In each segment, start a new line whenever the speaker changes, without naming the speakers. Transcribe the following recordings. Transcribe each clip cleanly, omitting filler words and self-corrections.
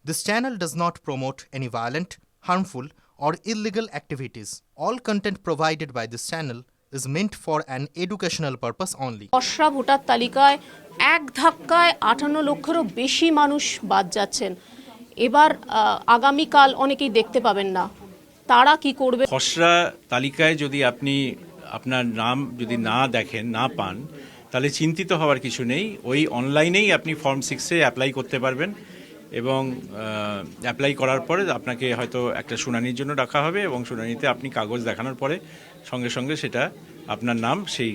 This channel does not promote any violent, harmful, or illegal activities. All content provided by this channel is meant for an educational purpose only.
খসড়া voter তালিকায় এক ধাক্কায় 58 লক্ষেরও বেশি মানুষ বাদ যাচ্ছেন। এবার আগামীকাল অনেকেই দেখতে পাবেন না, তারা কি করবে?
খসড়া তালিকায় যদি আপনি আপনার নাম যদি না দেখেন, না পান, তাহলে চিন্তিত হওয়ার কিছু নেই। ওই অনলাইনেই আপনি ফর্ম 6-এ অ্যাপ্লাই করতে পারবেন এবং অ্যাপ্লাই করার পরে আপনাকে হয়তো একটা শুনানির জন্য ডাকা হবে এবং শুনানিতে আপনি কাগজ দেখানোর পরে সঙ্গে সঙ্গে সেটা আপনার নাম সেই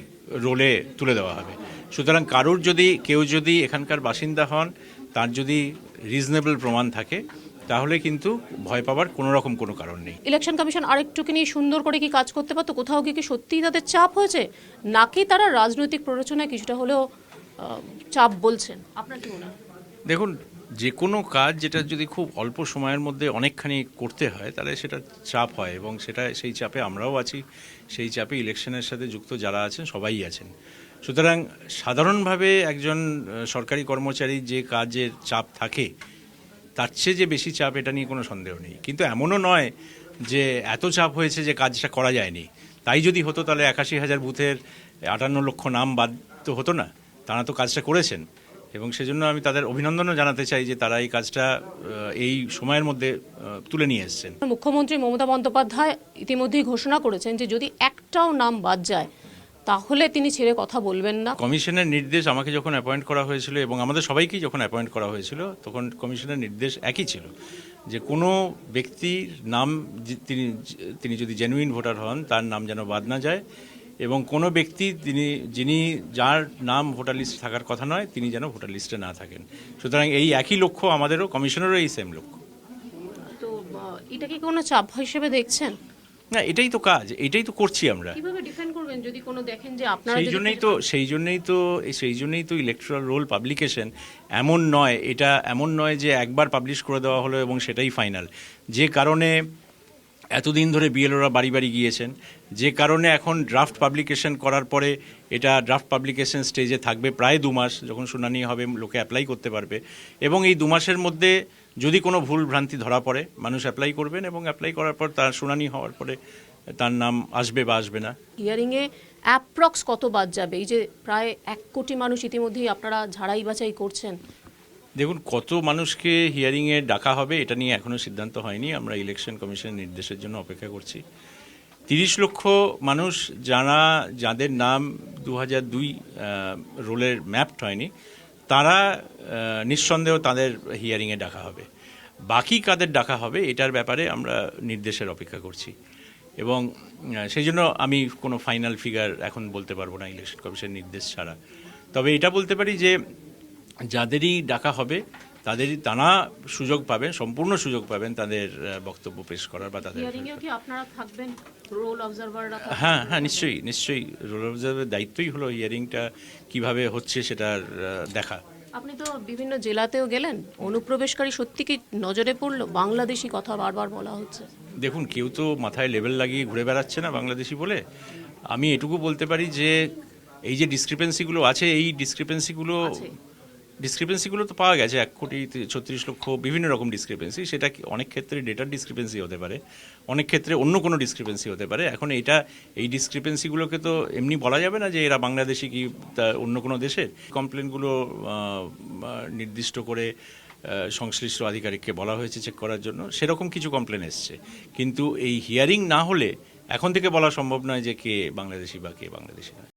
রোলে তুলে দেওয়া হবে। সুতরাং কেউ যদি এখানকার বাসিন্দা হন, তার যদি রিজনেবল প্রমাণ থাকে, তাহলে কিন্তু ভয় পাওয়ার কোনো কারণ নেই।
ইলেকশন কমিশন আরেকটুখানি সুন্দর করে কি কাজ করতে পারতো? কোথাও কি সত্যিই তাদের চাপ হয়েছে, নাকি তারা রাজনৈতিক প্ররোচনায় কিছুটা হলেও চাপ বলছেন? আপনার কি মনে হয়?
দেখুন, যে কোনো কাজ যেটা যদি খুব অল্প সময়ের মধ্যে অনেকখানি করতে হয়, তাহলে সেটা চাপ হয় এবং সেই চাপে আমরাও আছি, সেই চাপে ইলেকশনের সাথে যুক্ত যারা আছেন সবাই আছেন। সুতরাং সাধারণভাবে একজন সরকারি কর্মচারীর যে কাজের চাপ থাকে, তার চেয়ে যে বেশি চাপ, এটা নিয়ে কোনো সন্দেহ নেই। কিন্তু এমনও নয় যে এত চাপ হয়েছে যে কাজটা করা যায়নি। তাই যদি হতো তাহলে 81,000 বুথের 58 লক্ষ নাম বাদ তো হতো না। তারা তো কাজটা করেছেন এবং সেজন্য আমি তাদের অভিনন্দনও জানাতে চাই যে তারা এই কাজটা এই সময়ের মধ্যে তুলে নিয়ে এসেছেন।
মুখ্যমন্ত্রী মমতা বন্দ্যোপাধ্যায় ইতিমধ্যেই ঘোষণা করেছেন যে যদি একটাও নাম বাদ যায় তাহলে তিনি ছেড়ে কথা বলবেন না।
কমিশনের নির্দেশ আমাকে যখন অ্যাপয়েন্ট করা হয়েছিল এবং আমাদের সবাইকেই যখন অ্যাপয়েন্ট করা হয়েছিল, তখন কমিশনের নির্দেশ একই ছিল যে কোনো ব্যক্তির নাম তিনি যদি জেনুইন ভোটার হন, তার নাম যেন বাদ না যায় এবং কোনো ব্যক্তি যার নাম ভোটার লিস্টে থাকার কথা নয়, তিনি যেন ভোটার লিস্টে না থাকেন। সুতরাং এই একই লক্ষ্য আমাদেরও, কমিশনেরও এই সেম লক্ষ্য।
তো এটা কি কোনো চাপ হিসেবে দেখছেন?
না, এটাই তো কাজ, এটাই তো করছি আমরা।
কিভাবে ডিফেন্ড করবেন যদি কোনো দেখেন যে আপনারা? সেই জন্যই তো ইলেকট্রাল রোল পাবলিকেশন এমন নয় যে একবার পাবলিশ করে দেওয়া হলো এবং সেটাই ফাইনাল। যে কারণে এতদিন ধরে বিএলওরা বাড়ি বাড়ি গিয়েছেন, যে কারণে এখন ড্রাফট পাবলিকেশন করার পরে এটা ড্রাফট পাবলিকেশন স্টেজে থাকবে প্রায় 2 মাস। যখন শুনানি হবে, লোকে অ্যাপ্লাই করতে পারবে এবং এই 2 মাসের মধ্যে যদি কোনো ভুল ভ্রান্তি ধরা পড়ে, মানুষ অ্যাপ্লাই করবেন এবং অ্যাপ্লাই করার পর তার শুনানি হওয়ার পরে তার নাম আসবে বা আসবে না। হিয়ারিংয়ে অ্যাপ্রক্স কত বাদ যাবে? এই যে প্রায় 1 কোটি মানুষ ইতিমধ্যেই আপনারা ঝাড়াই বাছাই করছেন।
দেখুন, কত মানুষকে হিয়ারিংয়ে ডাকা হবে এটা নিয়ে এখনও সিদ্ধান্ত হয়নি। আমরা ইলেকশন কমিশনের নির্দেশের জন্য অপেক্ষা করছি। 30 লক্ষ মানুষ যাদের নাম 2002 রোলের ম্যাপড হয়নি, তারা নিঃসন্দেহ তাদের হিয়ারিংয়ে ডাকা হবে। বাকি কাদের ডাকা হবে এটার ব্যাপারে আমরা নির্দেশের অপেক্ষা করছি এবং সেই জন্য আমি কোনো ফাইনাল ফিগার এখন বলতে পারবো না ইলেকশন কমিশনের নির্দেশ ছাড়া। তবে এটা বলতে পারি যে যাদেরই ডাকা হবে তারা সুযোগ পাবেন, সম্পূর্ণ সুযোগ পাবেন তাদের বক্তব্য পেশ করার বা তাদের। হ্যাঁ, নিশ্চয়ই রোল অবজারভারের দায়িত্বই হলো হিয়ারিংটা কিভাবে হচ্ছে সেটার দেখা।
আপনি তো বিভিন্ন জেলাতেও গেলেন, অনুপ্রবেশকারী সত্যি কি নজরে পড়লো? বাংলাদেশি কথা বারবার বলা হচ্ছে।
দেখুন, কেউ তো মাথায় লেবেল লাগিয়ে ঘুরে বেড়াচ্ছে না বাংলাদেশি বলে। আমি এটুকু বলতে পারি যে এই যে ডিসক্রিপেন্সিগুলো আছে, এই ডিসক্রিপেন্সিগুলো তো পাওয়া গেছে। 1,36,00,000 বিভিন্ন রকম ডিসক্রিপেন্সি। সেটা অনেক ক্ষেত্রে ডেটার ডিসক্রিপেন্সি হতে পারে, অনেক ক্ষেত্রে অন্য কোনো ডিসক্রিপেন্সি হতে পারে। এখন এই ডিসক্রিপেন্সিগুলোকে তো এমনি বলা যাবে না যে এরা বাংলাদেশি কি অন্য কোনো দেশের। কমপ্লেনগুলো নির্দিষ্ট করে সংশ্লিষ্ট আধিকারিককে বলা হয়েছে চেক করার জন্য, সেরকম কিছু কমপ্লেন এসছে। কিন্তু এই হিয়ারিং না হলে এখন থেকে বলা সম্ভব নয় যে কে বাংলাদেশি বা কে বাংলাদেশি নয়।